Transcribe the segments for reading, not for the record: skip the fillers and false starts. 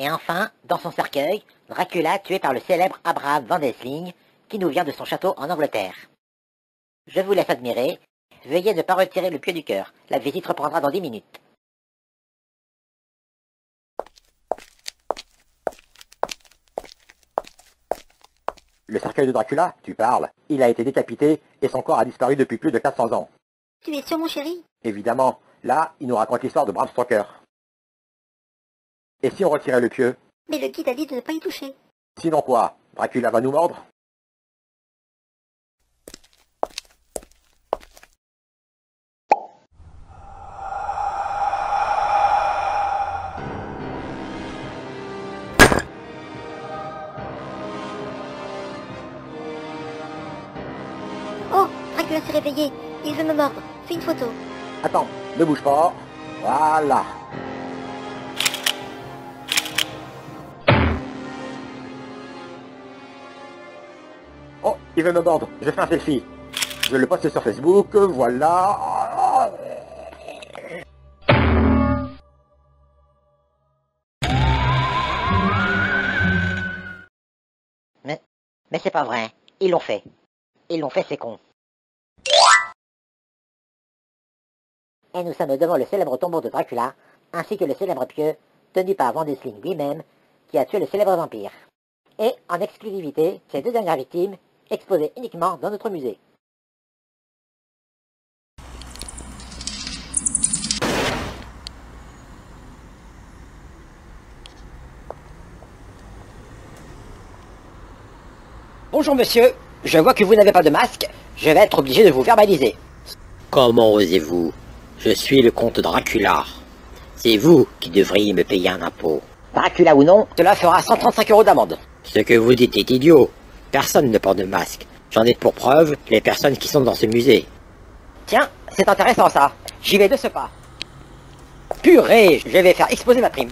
Et enfin, dans son cercueil, Dracula tué par le célèbre Abraham van Helsing, qui nous vient de son château en Angleterre. Je vous laisse admirer. Veuillez ne pas retirer le pied du cœur. La visite reprendra dans 10 minutes. Le cercueil de Dracula, tu parles. Il a été décapité et son corps a disparu depuis plus de 400 ans. Tu es sûr, mon chéri? Évidemment, là, il nous raconte l'histoire de Bram Stoker. Et si on retirait le pieu? Mais le guide a dit de ne pas y toucher. Sinon quoi? Dracula va nous mordre? Oh, Dracula s'est réveillé. Il veut me mordre. Fais une photo. Attends, ne bouge pas. Voilà. Oh, il veut me mordre. Je fais un selfie. Je le poste sur Facebook, voilà. Mais c'est pas vrai. Ils l'ont fait. Ils l'ont fait, c'est con. Et nous sommes devant le célèbre tombeau de Dracula, ainsi que le célèbre pieu, tenu par Van Helsing lui-même, qui a tué le célèbre vampire. Et, en exclusivité, ces deux dernières victimes, exposées uniquement dans notre musée. Bonjour monsieur, je vois que vous n'avez pas de masque, je vais être obligé de vous verbaliser. Comment osez-vous? Je suis le comte Dracula. C'est vous qui devriez me payer un impôt. Dracula ou non, cela fera 135 € d'amende. Ce que vous dites est idiot. Personne ne porte de masque. J'en ai pour preuve les personnes qui sont dans ce musée. Tiens, c'est intéressant ça, j'y vais de ce pas. Purée, je vais faire exploser ma prime.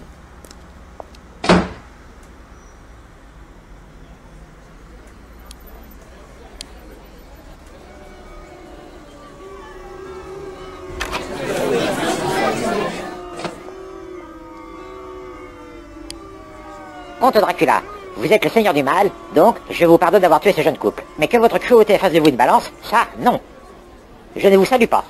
Comte Dracula, vous êtes le seigneur du mal, donc je vous pardonne d'avoir tué ce jeune couple. Mais que votre cruauté fasse de vous une balance, ça, non. Je ne vous salue pas.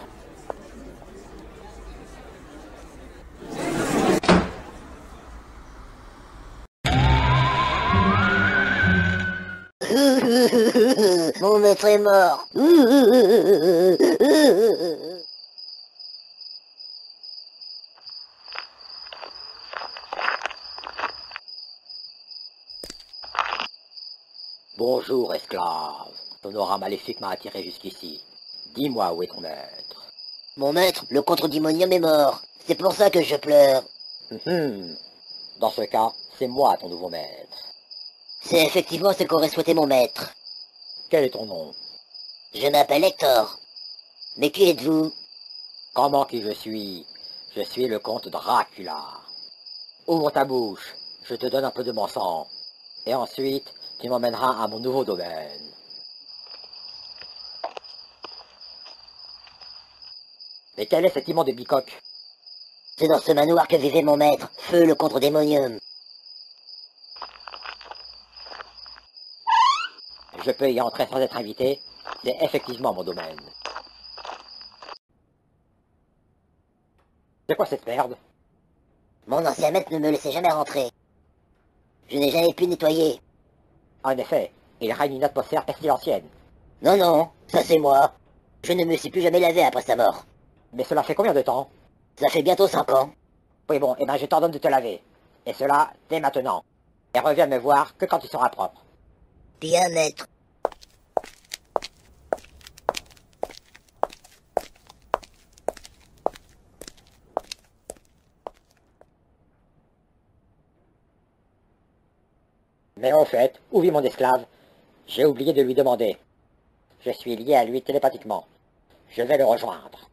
Mon maître est mort. Bonjour, esclave. Ton aura maléfique m'a attiré jusqu'ici. Dis-moi où est ton maître. Mon maître, le contre-démonium est mort. C'est pour ça que je pleure. Dans ce cas, c'est moi ton nouveau maître. C'est effectivement ce qu'aurait souhaité mon maître. Quel est ton nom? Je m'appelle Hector. Mais qui êtes-vous? Comment qui je suis? Je suis le comte Dracula. Ouvre ta bouche, je te donne un peu de mon sang. Et ensuite, tu m'emmèneras à mon nouveau domaine. Mais quel est cet immonde bicoque? C'est dans ce manoir que vivait mon maître, Feu le contre-démonium. Je peux y entrer sans être invité. C'est effectivement mon domaine. C'est quoi cette merde? Mon ancien maître ne me laissait jamais rentrer. Je n'ai jamais pu nettoyer. En effet, il règne une atmosphère pestilentielle. Non, non, ça c'est moi. Je ne me suis plus jamais lavé après sa mort. Mais cela fait combien de temps? Ça fait bientôt 5 ans. Oui bon, eh ben je t'ordonne de te laver. Et cela, dès maintenant. Et reviens me voir que quand tu seras propre. Bien, maître. Mais en fait, où vit mon esclave? J'ai oublié de lui demander. Je suis lié à lui télépathiquement. Je vais le rejoindre.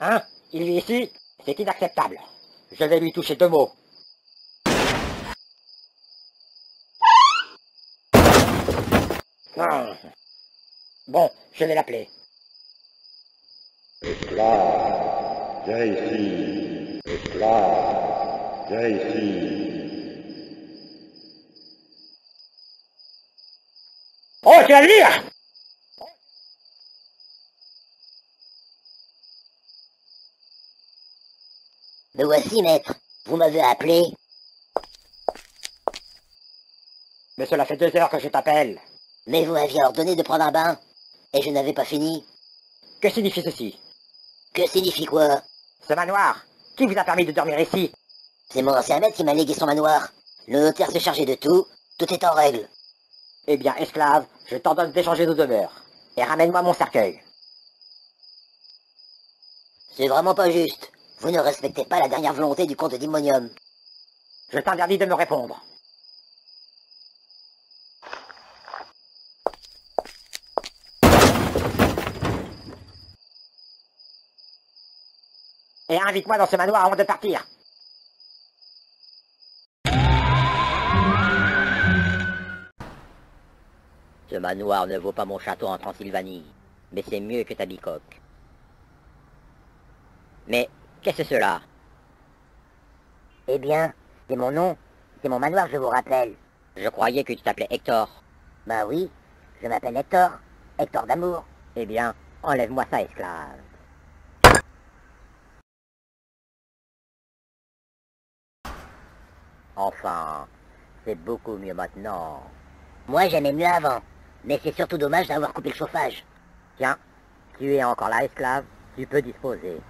Hein? Il vit ici? C'est inacceptable. Je vais lui toucher 2 mots. Bon, je vais l'appeler. Esclave, viens ici. Esclave, viens ici. Oh, tu vas le lire! Me voici, maître. Vous m'avez appelé. Mais cela fait 2 heures que je t'appelle. Mais vous m'aviez ordonné de prendre un bain. Et je n'avais pas fini. Que signifie ceci? Que signifie quoi? Ce manoir, qui vous a permis de dormir ici? C'est mon ancien maître qui m'a légué son manoir. Le notaire s'est chargé de tout. Tout est en règle. Eh bien, esclave, je t'ordonne d'échanger nos demeures. Et ramène-moi mon cercueil. C'est vraiment pas juste. Vous ne respectez pas la dernière volonté du comte d'Immonium. Je t'interdis de me répondre. Et invite-moi dans ce manoir avant de partir. Ce manoir ne vaut pas mon château en Transylvanie, mais c'est mieux que ta bicoque. Mais qu'est-ce que cela? Eh bien, c'est mon nom. C'est mon manoir, je vous rappelle. Je croyais que tu t'appelais Hector. Bah oui, je m'appelle Hector. Hector d'amour. Eh bien, enlève-moi ça, esclave. Enfin, c'est beaucoup mieux maintenant. Moi, j'aimais mieux avant. Mais c'est surtout dommage d'avoir coupé le chauffage. Tiens, tu es encore là, esclave. Tu peux disposer.